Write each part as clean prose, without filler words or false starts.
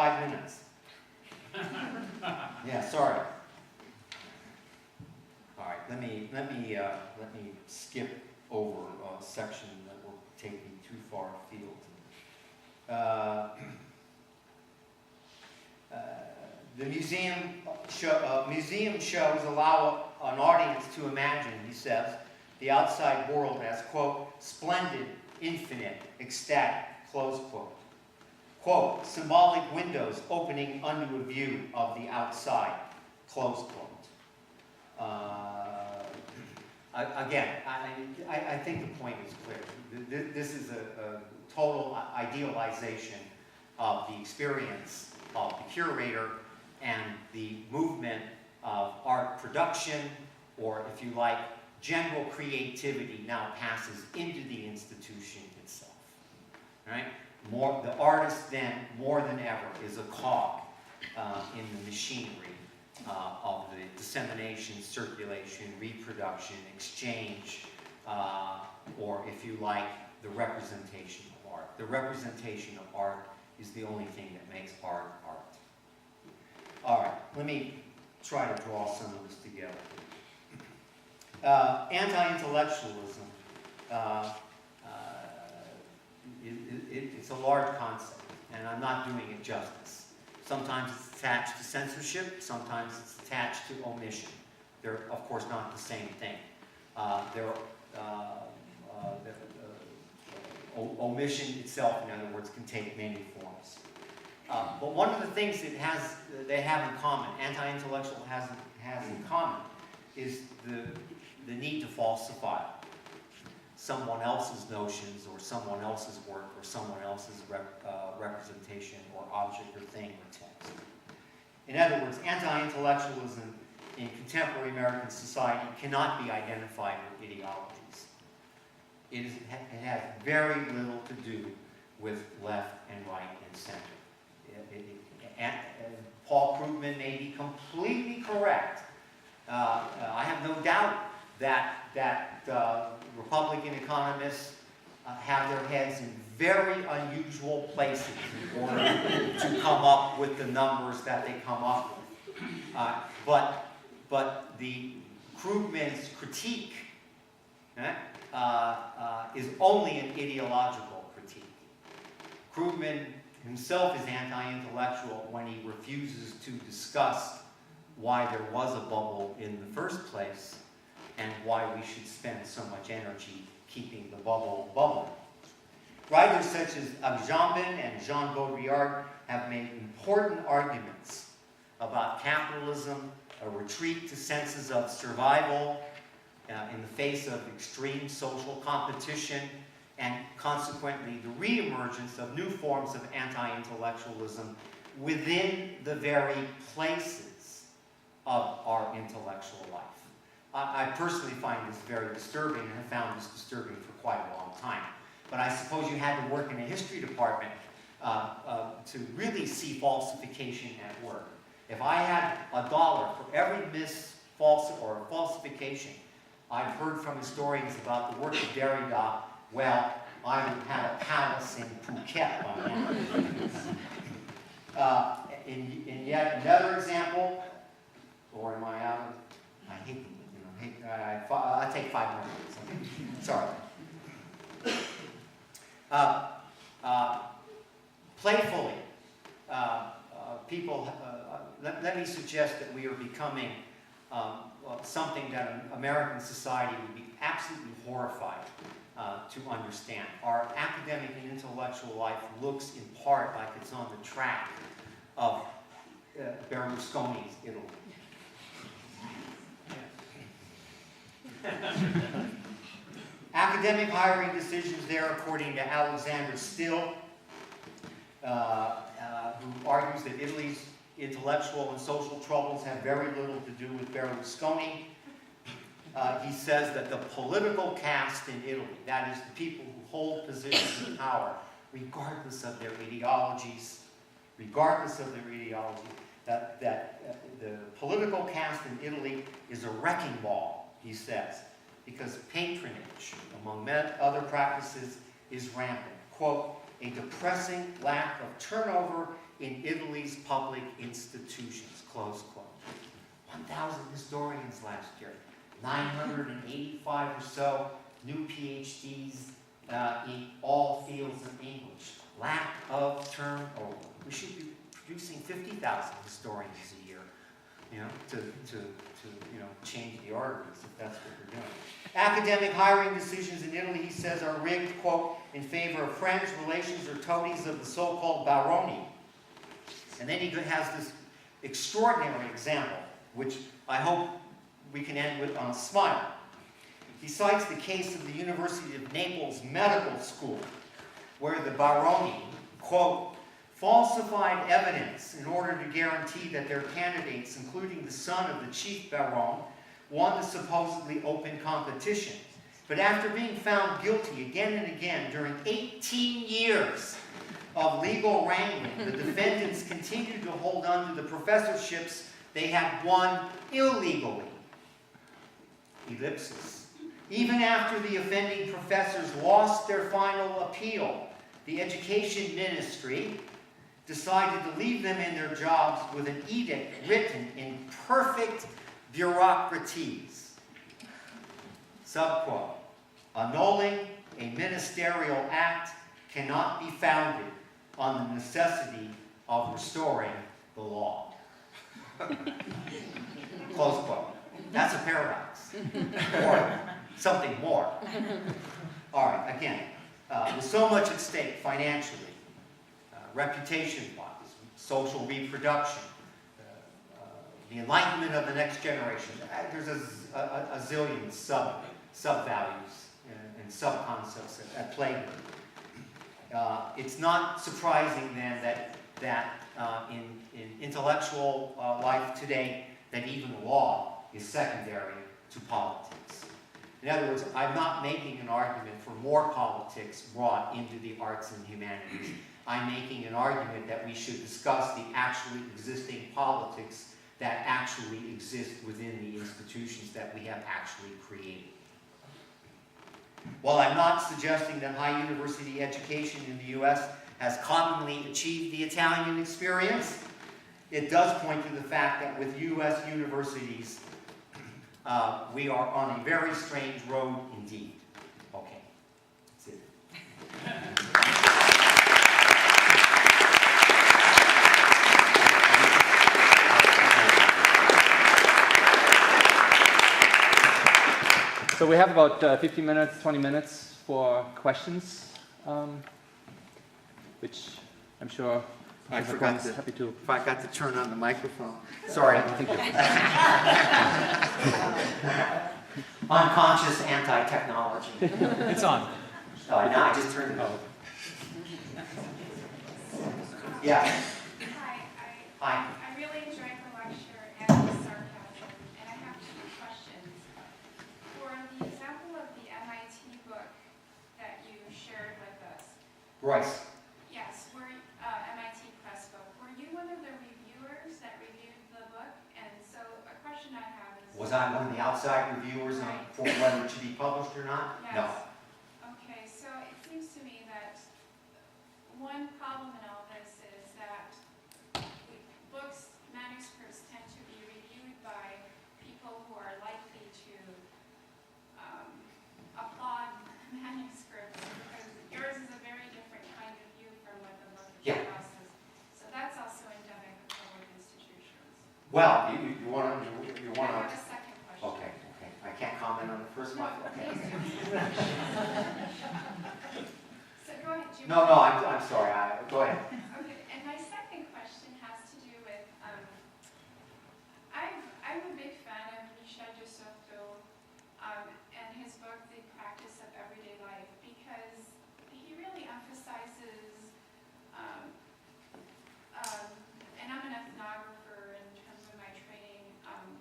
5 minutes. Yeah, sorry. All right, let me skip over a section that will take me too far afield. The museum shows allow an audience to imagine, he says, the outside world as, quote, splendid, infinite, ecstatic, close quote. Quote, symbolic windows opening unto a view of the outside, close quote. Again, I think the point is clear. This is a total idealization of the experience of the curator, and the movement of art production, or if you like, general creativity now passes into the institution itself. Right? The artist then, more than ever, is a cog in the machinery of the dissemination, circulation, reproduction, exchange, or if you like, the representation of art. The representation of art is the only thing that makes art art. All right, let me try to draw some of this together. Anti-intellectualism, it's a large concept, and I'm not doing it justice. Sometimes it's attached to censorship, sometimes it's attached to omission. They're, of course, not the same thing. Omission itself, in other words, can take many forms. But one of the things that they have in common, anti-intellectual has in common, is the need to falsify someone else's notions, or someone else's work, or someone else's representation, or object, or thing, or text. In other words, anti-intellectualism in contemporary American society cannot be identified with ideologies. It has very little to do with left and right and center. Paul Krugman may be completely correct. I have no doubt that Republican economists have their heads in very unusual places in order to come up with the numbers that they come up with. But the Krugman's critique is only an ideological critique. Krugman himself is anti-intellectual when he refuses to discuss why there was a bubble in the first place and why we should spend so much energy keeping the bubble bubbling. Writers such as Agamben and Jean Baudrillard have made important arguments about capitalism, a retreat to senses of survival in the face of extreme social competition, and consequently the re-emergence of new forms of anti-intellectualism within the very places of our intellectual life. I personally find this very disturbing, and have found this disturbing for quite a long time. But I suppose you had to work in a history department to really see falsification at work. If I had $1 for every falsification I've heard from historians about the work of Derrida, well, I would have a palace in Phuket by now. In yet another example, or am I out of? I hate I'll take 5 more minutes. Okay. Sorry. Playfully, people. Let me suggest that we are becoming something that an American society would be absolutely horrified to understand. Our academic and intellectual life looks in part like it's on the track of Berlusconi's Italy. Academic hiring decisions there, according to Alexander Still, who argues that Italy's intellectual and social troubles have very little to do with Berlusconi. He says that the political caste in Italy, that is the people who hold positions of power, regardless of their ideologies, that the political caste in Italy is a wrecking ball, he says, because patronage, among other practices, is rampant. Quote, a depressing lack of turnover in Italy's public institutions, close quote. 1,000 historians last year, 985 or so new PhDs in all fields of English. Lack of turnover. We should be producing 50,000 historians a year, to change the arteries, if that's what we're doing. Academic hiring decisions in Italy, he says, are rigged, quote, in favor of friends, relations, or toadies of the so-called baroni. And then he has this extraordinary example, which I hope we can end with on a smile. He cites the case of the University of Naples Medical School, where the baroni, quote, falsified evidence in order to guarantee that their candidates, including the son of the chief baron, won the supposedly open competition. But after being found guilty again and again during 18 years of legal wrangling, the defendants continued to hold on to the professorships they had won illegally. Ellipsis. Even after the offending professors lost their final appeal, the education ministry decided to leave them in their jobs with an edict written in perfect bureaucraties. Subquote, annulling a ministerial act cannot be founded on the necessity of restoring the law. Close quote. That's a paradox. Or something more. All right, again, with so much at stake financially, reputation-wise, social reproduction, the enlightenment of the next generation, there's a zillion sub-values and sub-concepts at play here. It's not surprising then that in intellectual life today, that even law is secondary to politics. In other words, I'm not making an argument for more politics brought into the arts and humanities. I'm making an argument that we should discuss the actually existing politics that actually exist within the institutions that we have actually created. While I'm not suggesting that high university education in the U.S. has commonly achieved the Italian experience, it does point to the fact that with U.S. universities, we are on a very strange road indeed. Okay, that's it. So we have about 15 minutes, 20 minutes for questions, which I'm sure I forgot to, happy to. if I got to turn on the microphone. Sorry. Thank you. Unconscious anti-technology. It's on. Oh, no, I just turned it off. Yeah. Hi. I really enjoyed the lecture and the sarcasm, and I have two questions. For the example of the MIT book that you shared with us, Royce. yes, MIT Press book, were you one of the reviewers that reviewed the book? And so a question I have is... Was I one of the outside reviewers on for whether it should be published or not? Yes. No. Okay, so it seems to me that one problem in all this is that books, manuscripts tend to be reviewed by people who are likely to applaud manuscripts, because yours is a very different kind of view from what the book expresses. So that's also endemic of public institutions. Well, you want to... I have a second question. Okay. I can't comment on the first one. Okay. So go ahead. No, I'm sorry. Go ahead. Okay, and my second question has to do with, I'm a big fan of Michel de Certeau and his book, The Practice of Everyday Life, because he really emphasizes, and I'm an ethnographer in terms of my training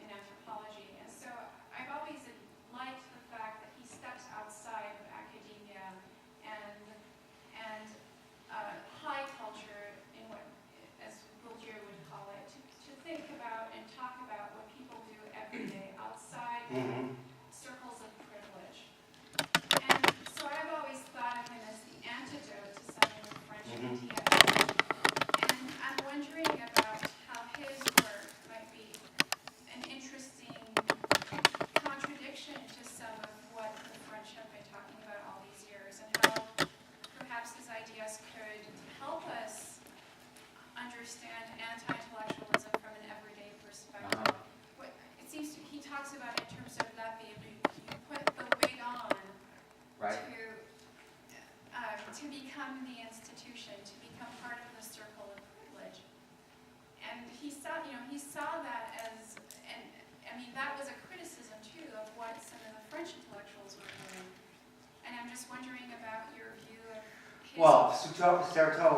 in anthropology, and so I've always liked the fact that he steps outside of academia and high culture, in what, as Bourdieu would call it, to think about and talk about what people do every day outside circles of privilege. And so I've always thought of him as the antidote to some of the French ideas. And I'm guess, could help us understand anti-intellectualism from an everyday perspective. It seems to, he talks about it in terms of that you put the wig on Right. to become the institution, to become part of the circle of privilege. And he saw that as, and I mean, that was a criticism too of what some of the French intellectuals were doing. And I'm just wondering about your view of his... Well, Certeau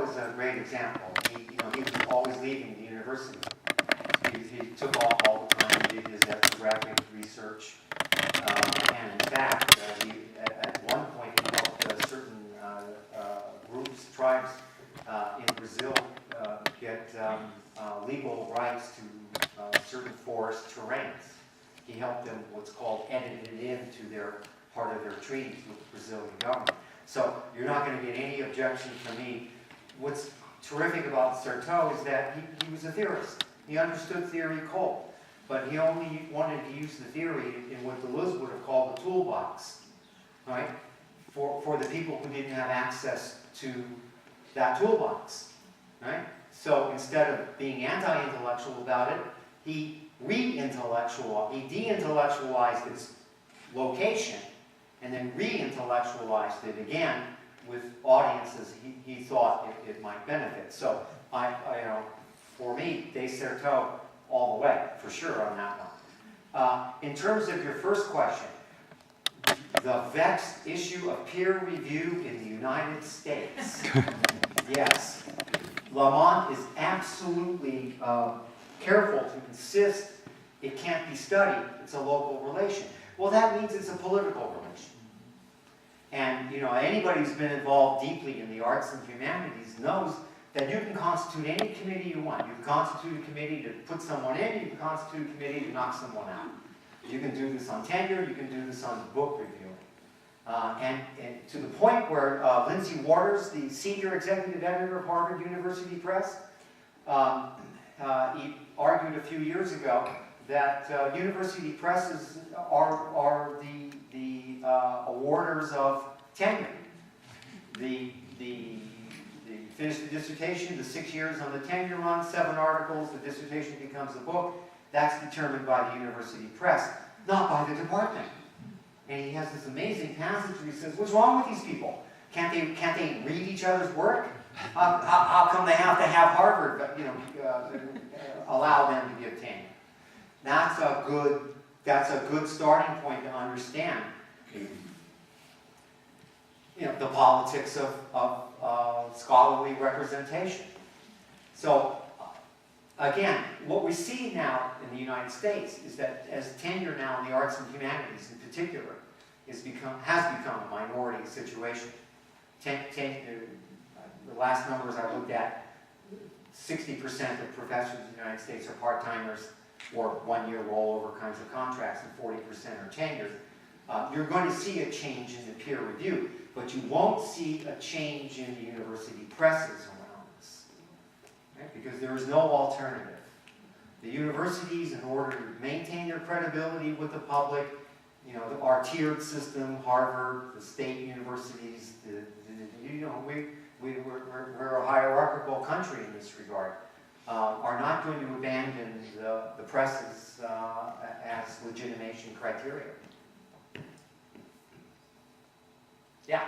is a great example. He was always leaving the university. He took off all the time. He did his ethnographic research. And in fact, at one point he helped certain groups, tribes in Brazil get legal rights to certain forest terrains. He helped them what's called edit it into their part of their treaties with the Brazilian government. So you're not going to get any objection from me. What's terrific about Certeau is that he was a theorist. He understood theory cold, but he only wanted to use the theory in what Deleuze would have called the toolbox, right? For the people who didn't have access to that toolbox, right? So instead of being anti-intellectual about it, he de-intellectualized its location and then re-intellectualized it again with audiences he thought it might benefit. So for me, Certeau all the way, for sure on that one. In terms of your first question, the vexed issue of peer review in the United States. Yes. Lamont is absolutely careful to insist it can't be studied. It's a local relation. Well, that means it's a political relation. And anybody who's been involved deeply in the arts and humanities knows that you can constitute any committee you want. You can constitute a committee to put someone in, you can constitute a committee to knock someone out. You can do this on tenure, you can do this on book reviewing. And to the point where Lindsay Waters, the senior executive editor of Harvard University Press, he argued a few years ago that university presses are the awarders of tenure. The finish the dissertation, the 6 years on the tenure run, 7 articles, the dissertation becomes a book. That's determined by the university press, not by the department. And he has this amazing passage where he says, what's wrong with these people? Can't they read each other's work? How come they have to have Harvard allow them to give tenure? That's a good starting point to understand the politics of scholarly representation. So again, what we see now in the United States is that as tenure now in the arts and humanities in particular has become a minority situation. The last numbers I looked at, 60% of professors in the United States are part-timers or one-year rollover kinds of contracts, and 40% are tenured. You're going to see a change in the peer review, but you won't see a change in the university presses around this, right? Because there is no alternative. The universities, in order to maintain their credibility with the public, our tiered system, Harvard, the state universities, we're a hierarchical country in this regard, are not going to abandon the presses as legitimation criteria. Yeah.